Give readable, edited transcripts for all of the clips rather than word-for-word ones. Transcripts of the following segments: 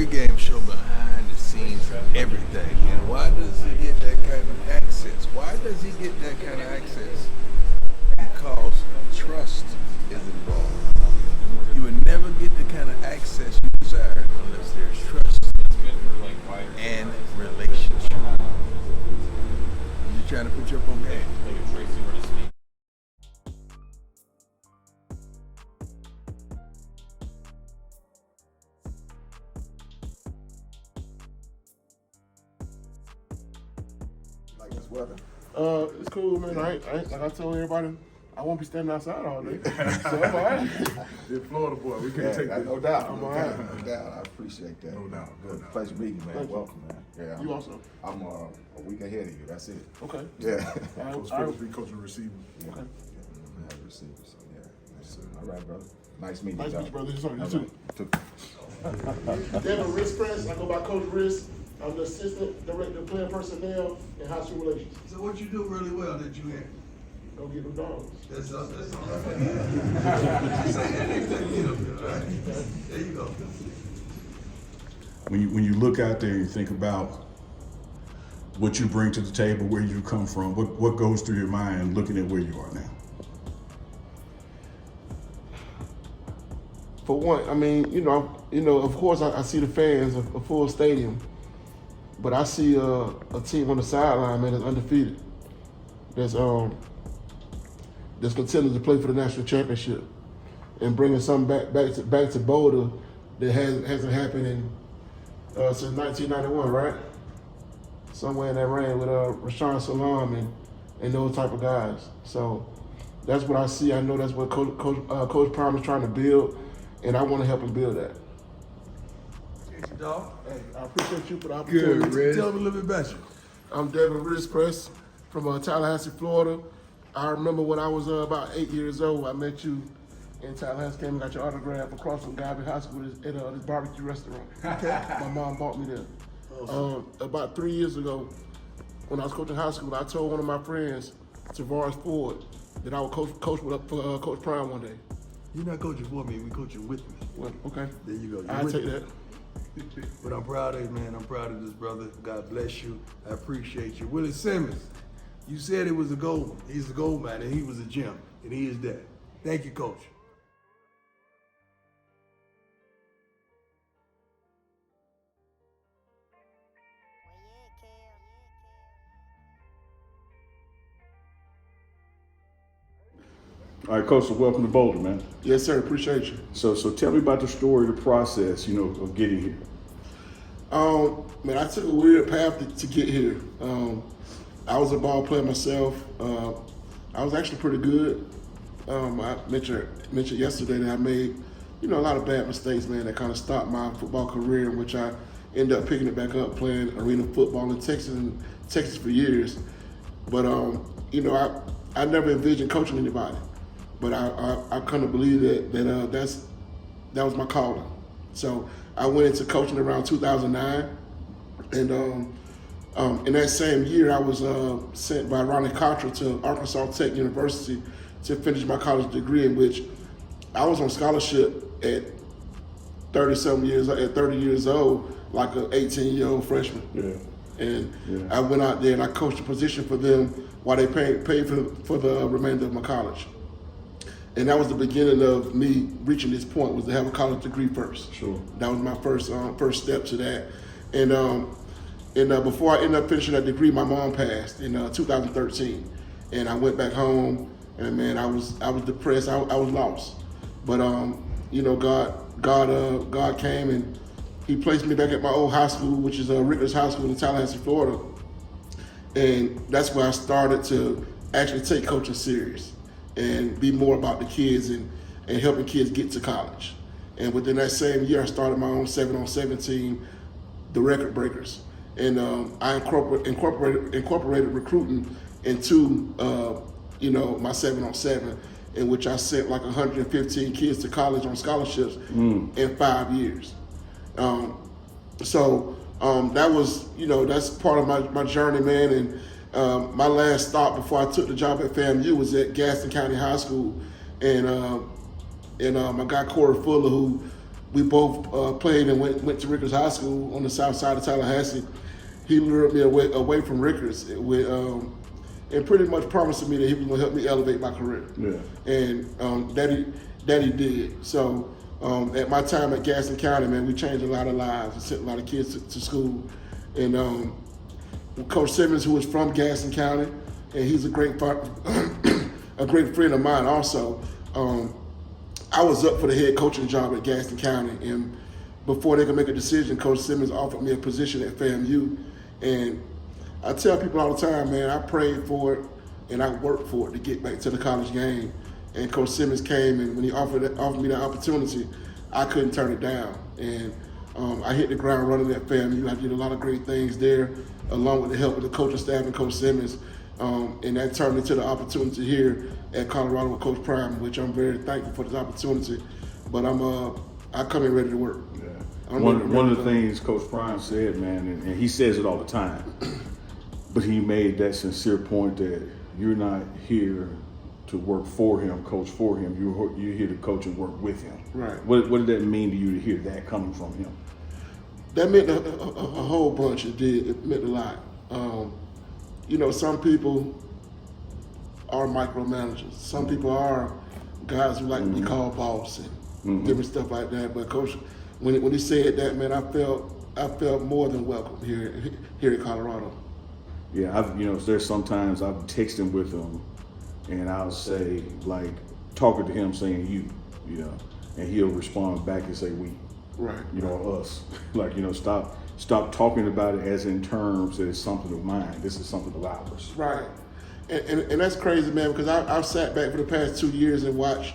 pregame show behind the scenes of everything. And why does he get that kind of access? Why does he get that kind of access? Because trust is involved. You would never get the kind of access you desire unless there's trust and relationship. You're trying to put you up on game. Like this weather? It's cool, man. Like I told everybody, I won't be standing outside all day. So I'm all right. You're Florida boy. We can't take that. No doubt. I'm all right. No doubt. I appreciate that. No doubt. No doubt. Pleasure meeting you, man. Thank you. Welcome, man. Yeah. You also? I'm a week ahead of you. That's it. Okay. Yeah. Coach supposed to be coaching receivers. Okay. I have a receiver, so yeah. Yes, sir. All right, brother. Nice meeting Nice you. to meet you, brother. Sorry, you All too. right. Devin, Rispress. I go by Coach Riss. I'm the assistant director of player personnel and high school relations. So what you do really well that you had? Go get them dogs. That's all right. Say that next time you know, right? There you go. When you look out there and you think about what you bring to the table, where you come from, what goes through your mind looking at where you are now? For one, I mean, of course, I see the fans, a full stadium, but I see a team on the sideline, man, that's undefeated, that's contending to play for the national championship, and bringing something back to Boulder that hasn't happened in since 1991, right? Somewhere in that range with Rashawn Salam and those type of guys. So that's what I see. I know that's what Coach Prime is trying to build, and I want to help him build that. Thank you, dog. Hey, I appreciate you for the opportunity. Good, Riz. Tell me a little bit about you. I'm Devin Rispress from Tallahassee, Florida. I remember when I was about 8 years old, I met you in Tallahassee, came and got your autograph across from Garvey High School at this barbecue restaurant. My mom bought me there. About 3 years ago, when I was coaching high school, I told one of my friends, Tavares Ford, that I would coach for Coach Prime one day. You're not coaching for me, we coaching with me. Well, okay. There you go. I'll take that. But I'm proud of you, man. I'm proud of this brother. God bless you. I appreciate you. Willie Simmons, you said he was a gold. He's a gold man, and he was a gem, and he is that. Thank you, Coach. All right, Coach, so welcome to Boulder, man. Yes, sir. Appreciate you. So tell me about the story, the process, of getting here. Man, I took a weird path to get here. I was a ball player myself. I was actually pretty good. I mentioned yesterday that I made, a lot of bad mistakes, man, that kind of stopped my football career, in which I ended up picking it back up, playing arena football in Texas for years. But I never envisioned coaching anybody. But I couldn't believe that was my calling. So I went into coaching around 2009, and in that same year, I was sent by Ronnie Contra to Arkansas Tech University to finish my college degree, in which I was on scholarship at 30 years old, like an 18-year-old freshman. Yeah. And I went out there and I coached a position for them while they paid for the remainder of my college. And that was the beginning of me reaching this point, was to have a college degree first. Sure. That was my first step to that. And before I ended up finishing that degree, my mom passed in 2013. And I went back home, and man, I was depressed. I was lost. But God came and He placed me back at my old high school, which is Rispress High School in Tallahassee, Florida. And that's where I started to actually take coaching serious and be more about the kids and helping kids get to college. And within that same year, I started my own 7-on-7 team, the Record Breakers. And I incorporated recruiting into my 7-on-7, in which I sent like 115 kids to college on scholarships in 5 years. That was, that's part of my journey, man. And my last stop before I took the job at FAMU was at Gaston County High School. And my guy Corey Fuller, who we both played and went to Rickers High School on the south side of Tallahassee. He lured me away from Rickers and pretty much promising me that he was going to help me elevate my career. Yeah. And that he did. So at my time at Gaston County, man, we changed a lot of lives. We sent a lot of kids to school. And Coach Simmons, who is from Gaston County, and he's a great friend of mine also. I was up for the head coaching job at Gaston County, and before they could make a decision, Coach Simmons offered me a position at FAMU. And I tell people all the time, man, I prayed for it and I worked for it to get back to the college game. And Coach Simmons came, and when he offered me that opportunity, I couldn't turn it down. And I hit the ground running at FAMU. I did a lot of great things there, along with the help of the coaching staff and Coach Simmons. And that turned into the opportunity here at Colorado with Coach Prime, which I'm very thankful for this opportunity. But I come in ready to work. Yeah. One of the things Coach Prime said, man, and he says it all the time, but he made that sincere point that you're not here to work for him, coach for him. You're here to coach and work with him. Right. What did that mean to you to hear that coming from him? That meant a whole bunch. It did. It meant a lot. Some people are micromanagers. Some people are guys who like to be called boss and different stuff like that. But Coach, when he said that, man, I felt more than welcome here in Colorado. Yeah, there's sometimes I'm texting with him, and I'll say, like, talking to him saying you, and he'll respond back and say we, right? Us, like, stop talking about it as in terms that it's something of mine. This is something of ours. Right, and that's crazy, man, because I've sat back for the past 2 years and watched.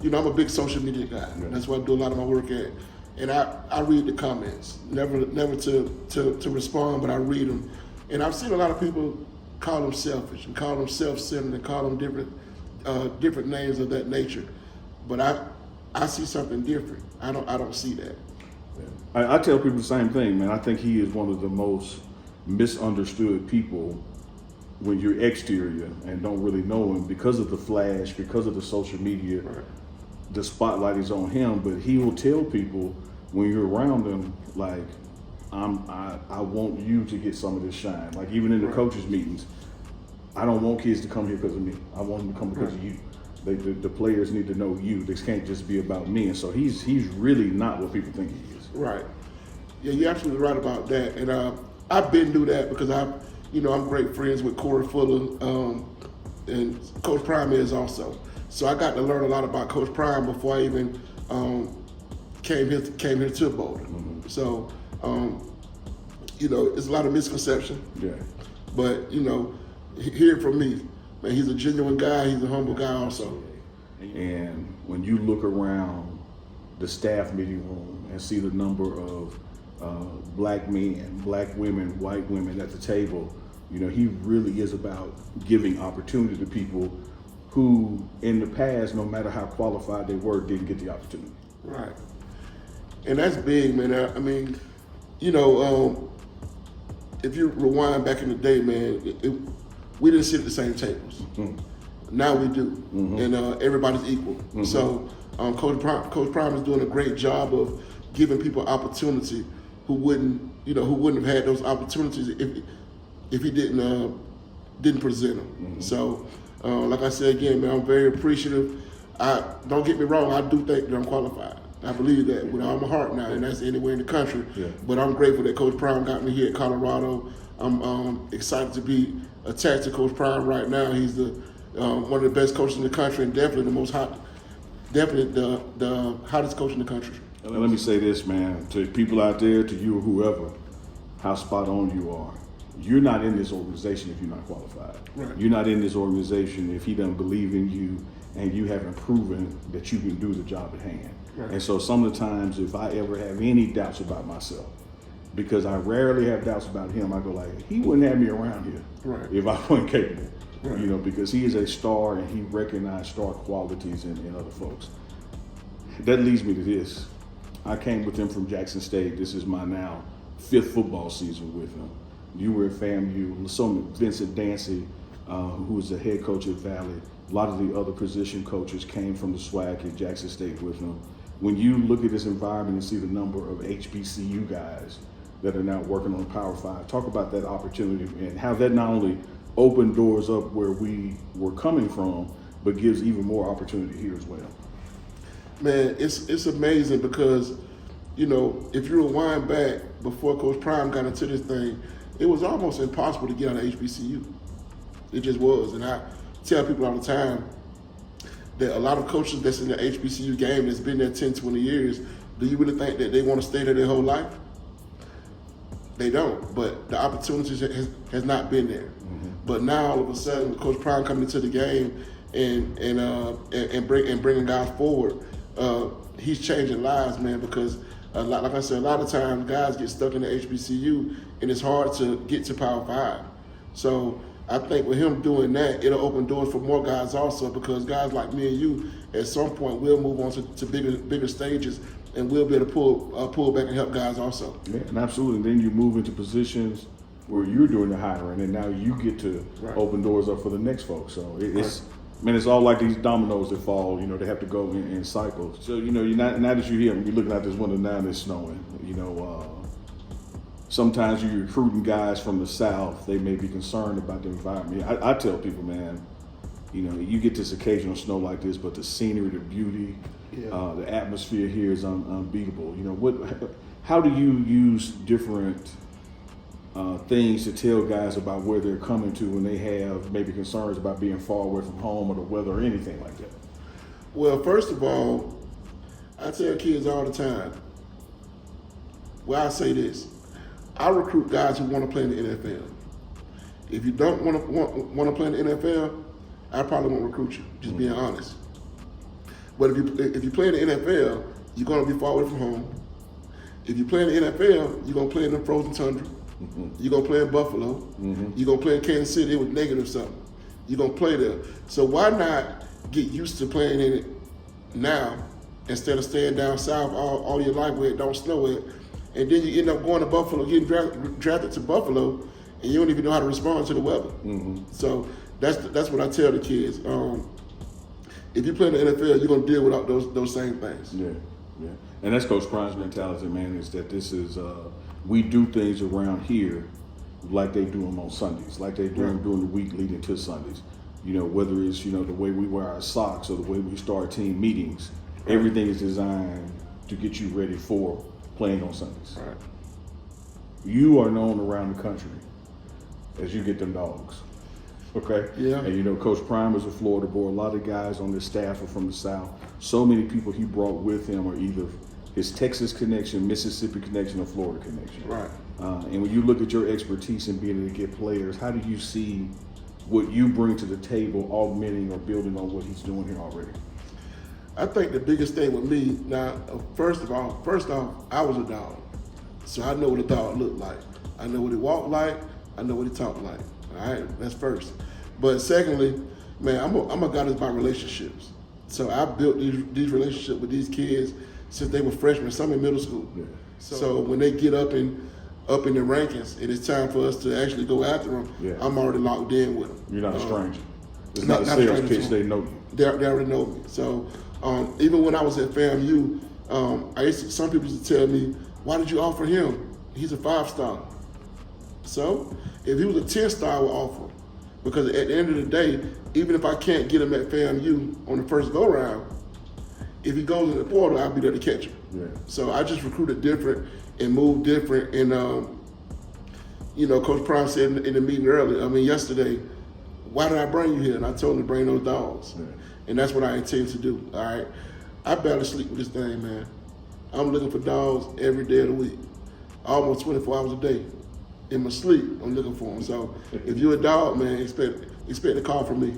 I'm a big social media guy. Yeah. That's what I do a lot of my work at, and I read the comments. Never to respond, but I read them. And I've seen a lot of people call them selfish and call them self-centered and call them different names of that nature. But I see something different. I don't see that. I tell people the same thing, man. I think he is one of the most misunderstood people when you're exterior and don't really know him because of the flash, because of the social media. Right. The spotlight is on him, but he will tell people when you're around him, like, I want you to get some of this shine. Like, even in the coaches' meetings, I don't want kids to come here because of me. I want them to come because of you. The players need to know you. This can't just be about me. And so he's really not what people think he is. Right. Yeah, you're absolutely right about that. And I've been through that because I'm great friends with Corey Fuller, and Coach Prime is also. So I got to learn a lot about Coach Prime before I even came here to Boulder. Mm-hmm. So. It's a lot of misconception. Yeah. But, hear from me, man, he's a genuine guy, he's a humble guy also. And when you look around the staff meeting room and see the number of black men, black women, white women at the table, he really is about giving opportunity to people who in the past, no matter how qualified they were, didn't get the opportunity. Right. And that's big, man. I mean, if you rewind back in the day, man, we didn't sit at the same tables. Mm-hmm. Now we do, and everybody's equal. Mm-hmm. So Coach Prime is doing a great job of giving people opportunity who wouldn't have had those opportunities if he didn't present them. Mm-hmm. So, like I said again, man, I'm very appreciative. Don't get me wrong, I do think that I'm qualified. I believe that with all my heart now, and that's anywhere in the country. Yeah. But I'm grateful that Coach Prime got me here at Colorado. I'm excited to be attached to Coach Prime right now. He's one of the best coaches in the country, and definitely the hottest coach in the country. And let me say this, man, to people out there, to you or whoever, how spot on you are. You're not in this organization if you're not qualified. Right. You're not in this organization if he doesn't believe in you and you haven't proven that you can do the job at hand. Right. And so some of the times, if I ever have any doubts about myself, because I rarely have doubts about him, I go like, he wouldn't have me around here if I wasn't capable. Right. Because he is a star and he recognized star qualities in other folks. That leads me to this. I came with him from Jackson State. This is my now 5th football season with him. You were at FAMU. So Vincent Dancy, who was the head coach at Valley. A lot of the other position coaches came from the SWAC at Jackson State with him. when you look at this environment and see the number of HBCU guys that are now working on Power 5, talk about that opportunity and how that not only opened doors up where we were coming from, but gives even more opportunity here as well. Man, it's amazing because, you know, if you rewind back before Coach Prime got into this thing, it was almost impossible to get on the HBCU. It just was. And I tell people all the time that a lot of coaches that's in the HBCU game that's been there 10, 20 years, do you really think that they want to stay there their whole life? They don't. But the opportunities has not been there. Mm-hmm. But now all of a sudden, with Coach Prime coming into the game and bringing guys forward, he's changing lives, man, because like I said, a lot of times guys get stuck in the HBCU and it's hard to get to Power 5. So I think with him doing that, it'll open doors for more guys also, because guys like me and you at some point will move on to bigger stages and we'll be able to pull back and help guys also. Yeah, and absolutely. And then you move into positions where you're doing the hiring and now you get to open doors up for the next folks. So it's man, it's all like these dominoes that fall, you know, they have to go in cycles. So, you know, now that you're here, you're looking out this window now and it's snowing, you know, sometimes you're recruiting guys from the South, they may be concerned about the environment. I tell people, man, you know, you get this occasional snow like this, but the scenery, the beauty, the atmosphere here is unbeatable. You know, how do you use different things to tell guys about where they're coming to when they have maybe concerns about being far away from home or the weather or anything like that? Well, first of all, I tell kids all the time, well, I say this, I recruit guys who want to play in the NFL. If you don't want to play in the NFL, I probably won't recruit you, just being honest. But if you play in the NFL, you're going to be far away from home. If you play in the NFL, you're going to play in the frozen tundra. Mm-hmm. You're going to play in Buffalo. Mm-hmm. You're going to play in Kansas City with negative something. You're going to play there. So why not get used to playing in it now instead of staying down south all your life where it don't snow it, and then you end up going to Buffalo, getting drafted to Buffalo, and you don't even know how to respond to the weather. Mm-hmm. So that's what I tell the kids. If you play in the NFL, you're going to deal with those same things. Yeah. And that's Coach Prime's mentality, man, is that this is, we do things around here like they do them on Sundays, like they do them during the week leading to Sundays. You know, whether it's, you know, the way we wear our socks or the way we start team meetings, everything is designed to get you ready for playing on Sundays. Right. You are known around the country as you get them dogs. Okay? Yeah. And you know, Coach Prime is a Florida boy. A lot of guys on this staff are from the South. So many people he brought with him are either his Texas connection, Mississippi connection, or Florida connection. Right. And when you look at your expertise in being able to get players, how do you see what you bring to the table augmenting or building on what he's doing here already? I think the biggest thing with me, now, first off, I was a dog. So I know what a dog looked like. I know what he walked like. I know what he talked like. All right, that's first. But secondly, man, I'm a guy that's about relationships. So I built these relationships with these kids since they were freshmen, some in middle school. Yeah. So when they get up in the rankings and it's time for us to actually go after them, I'm already locked in with them. You're not a stranger. It's not a sales pitch, they know you. They already know me. So even when I was at FAMU, some people used to tell me, why did you offer him? He's a 5-star. So if he was a 10-star, I would offer him. Because at the end of the day, even if I can't get him at FAMU on the first go-round, if he goes in the portal, I'll be there to catch him. Yeah. So I just recruited different and moved different. And, you know, Coach Prime said in the meeting earlier, yesterday, why did I bring you here? And I told him to bring those dogs. Yeah. And that's what I intend to do, all right? I barely sleep with this thing, man. I'm looking for dogs every day of the week, almost 24 hours a day. In my sleep, I'm looking for them. So if you're a dog, man, expect a call from me.